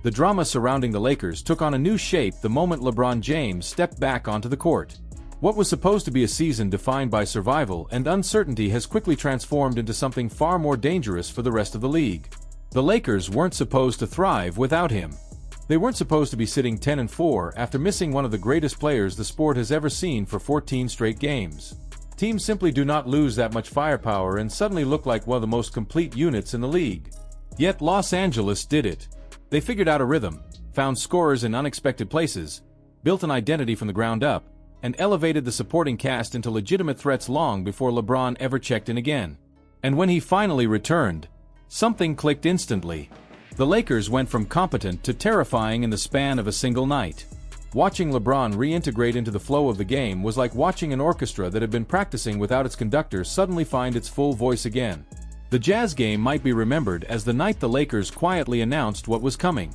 The drama surrounding the Lakers took on a new shape the moment LeBron James stepped back onto the court. What was supposed to be a season defined by survival and uncertainty has quickly transformed into something far more dangerous for the rest of the league. The Lakers weren't supposed to thrive without him. They weren't supposed to be sitting 10-4 after missing one of the greatest players the sport has ever seen for 14 straight games. Teams simply do not lose that much firepower and suddenly look like one of the most complete units in the league. Yet Los Angeles did it. They figured out a rhythm, found scorers in unexpected places, built an identity from the ground up, and elevated the supporting cast into legitimate threats long before LeBron ever checked in again. And when he finally returned, something clicked instantly. The Lakers went from competent to terrifying in the span of a single night. Watching LeBron reintegrate into the flow of the game was like watching an orchestra that had been practicing without its conductor suddenly find its full voice again. The Jazz game might be remembered as the night the Lakers quietly announced what was coming.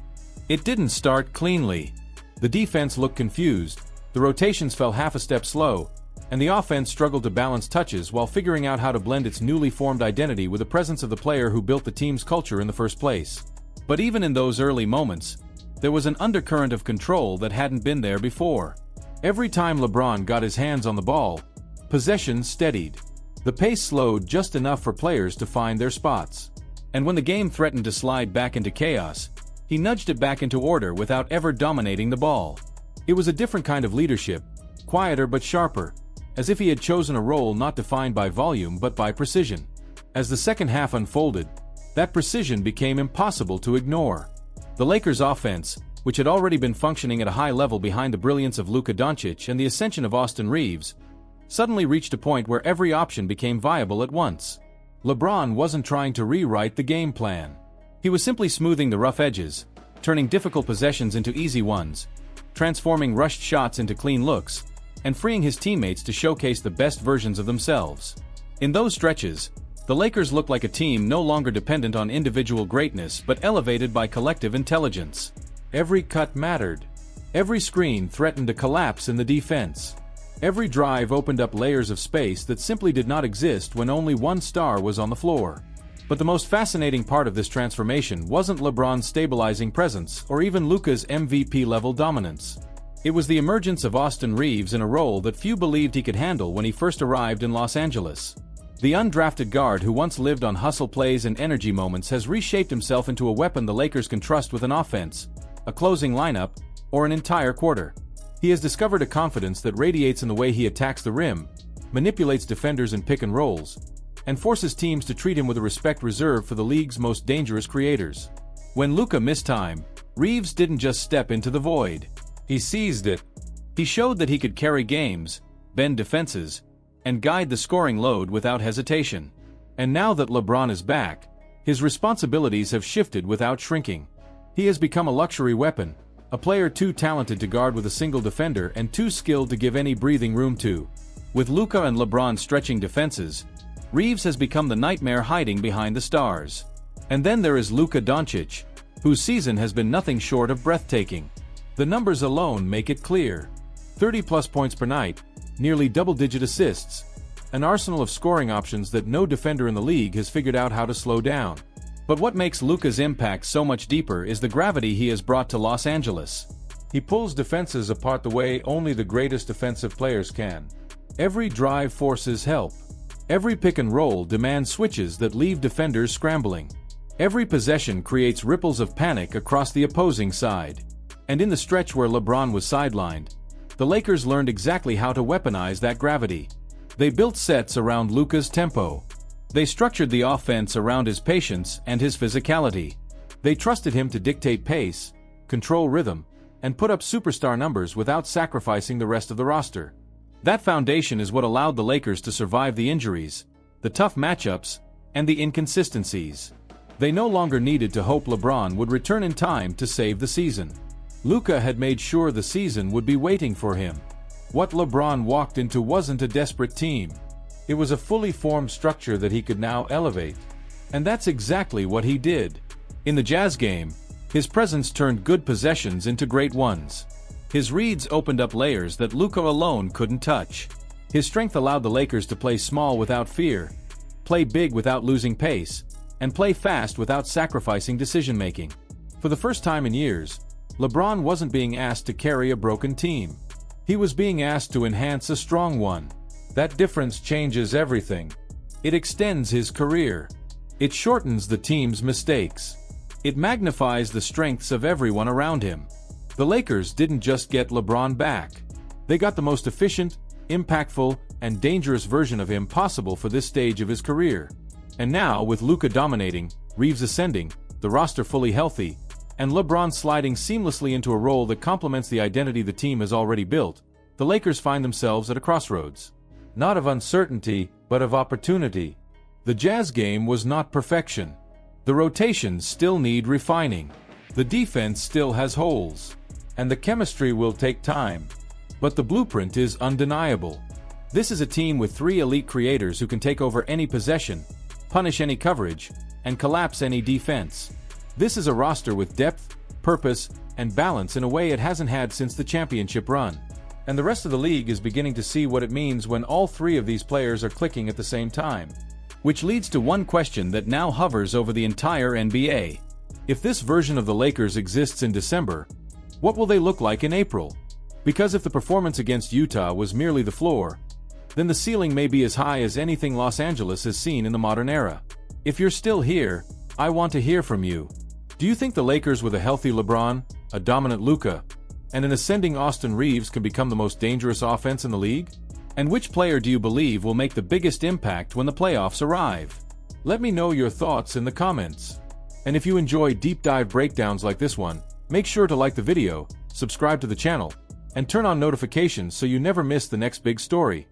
It didn't start cleanly. The defense looked confused, the rotations fell half a step slow, and the offense struggled to balance touches while figuring out how to blend its newly formed identity with the presence of the player who built the team's culture in the first place. But even in those early moments, there was an undercurrent of control that hadn't been there before. Every time LeBron got his hands on the ball, possession steadied. The pace slowed just enough for players to find their spots. And when the game threatened to slide back into chaos, he nudged it back into order without ever dominating the ball. It was a different kind of leadership, quieter but sharper, as if he had chosen a role not defined by volume but by precision. As the second half unfolded, that precision became impossible to ignore. The Lakers' offense, which had already been functioning at a high level behind the brilliance of Luka Doncic and the ascension of Austin Reeves, suddenly reached a point where every option became viable at once. LeBron wasn't trying to rewrite the game plan. He was simply smoothing the rough edges, turning difficult possessions into easy ones, transforming rushed shots into clean looks, and freeing his teammates to showcase the best versions of themselves. In those stretches, the Lakers looked like a team no longer dependent on individual greatness but elevated by collective intelligence. Every cut mattered. Every screen threatened to collapse in the defense. Every drive opened up layers of space that simply did not exist when only one star was on the floor. But the most fascinating part of this transformation wasn't LeBron's stabilizing presence or even Luka's MVP-level dominance. It was the emergence of Austin Reeves in a role that few believed he could handle when he first arrived in Los Angeles. The undrafted guard who once lived on hustle plays and energy moments has reshaped himself into a weapon the Lakers can trust with an offense, a closing lineup, or an entire quarter. He has discovered a confidence that radiates in the way he attacks the rim, manipulates defenders in pick and rolls, and forces teams to treat him with a respect reserved for the league's most dangerous creators. When Luka missed time, Reeves didn't just step into the void. He seized it. He showed that he could carry games, bend defenses, and guide the scoring load without hesitation. And now that LeBron is back, his responsibilities have shifted without shrinking. He has become a luxury weapon, a player too talented to guard with a single defender and too skilled to give any breathing room to. With Luka and LeBron stretching defenses, Reeves has become the nightmare hiding behind the stars. And then there is Luka Doncic, whose season has been nothing short of breathtaking. The numbers alone make it clear. 30-plus points per night, nearly double-digit assists, an arsenal of scoring options that no defender in the league has figured out how to slow down. But what makes Luka's impact so much deeper is the gravity he has brought to Los Angeles. He pulls defenses apart the way only the greatest defensive players can. Every drive forces help. Every pick and roll demands switches that leave defenders scrambling. Every possession creates ripples of panic across the opposing side. And in the stretch where LeBron was sidelined, the Lakers learned exactly how to weaponize that gravity. They built sets around Luka's tempo. They structured the offense around his patience and his physicality. They trusted him to dictate pace, control rhythm, and put up superstar numbers without sacrificing the rest of the roster. That foundation is what allowed the Lakers to survive the injuries, the tough matchups, and the inconsistencies. They no longer needed to hope LeBron would return in time to save the season. Luka had made sure the season would be waiting for him. What LeBron walked into wasn't a desperate team. It was a fully formed structure that he could now elevate. And that's exactly what he did. In the Jazz game, his presence turned good possessions into great ones. His reads opened up layers that Luka alone couldn't touch. His strength allowed the Lakers to play small without fear, play big without losing pace, and play fast without sacrificing decision-making. For the first time in years, LeBron wasn't being asked to carry a broken team. He was being asked to enhance a strong one. That difference changes everything. It extends his career. It shortens the team's mistakes. It magnifies the strengths of everyone around him. The Lakers didn't just get LeBron back. They got the most efficient, impactful, and dangerous version of him possible for this stage of his career. And now, with Luka dominating, Reeves ascending, the roster fully healthy, and LeBron sliding seamlessly into a role that complements the identity the team has already built, the Lakers find themselves at a crossroads. Not of uncertainty, but of opportunity. The Jazz game was not perfection. The rotations still need refining. The defense still has holes. And the chemistry will take time. But the blueprint is undeniable. This is a team with 3 elite creators who can take over any possession, punish any coverage, and collapse any defense. This is a roster with depth, purpose, and balance in a way it hasn't had since the championship run. And the rest of the league is beginning to see what it means when all 3 of these players are clicking at the same time. Which leads to one question that now hovers over the entire NBA. If this version of the Lakers exists in December, what will they look like in April? Because if the performance against Utah was merely the floor, then the ceiling may be as high as anything Los Angeles has seen in the modern era. If you're still here, I want to hear from you. Do you think the Lakers with a healthy LeBron, a dominant Luka, and an ascending Austin Reeves can become the most dangerous offense in the league? And which player do you believe will make the biggest impact when the playoffs arrive? Let me know your thoughts in the comments. And if you enjoy deep dive breakdowns like this one, make sure to like the video, subscribe to the channel, and turn on notifications so you never miss the next big story.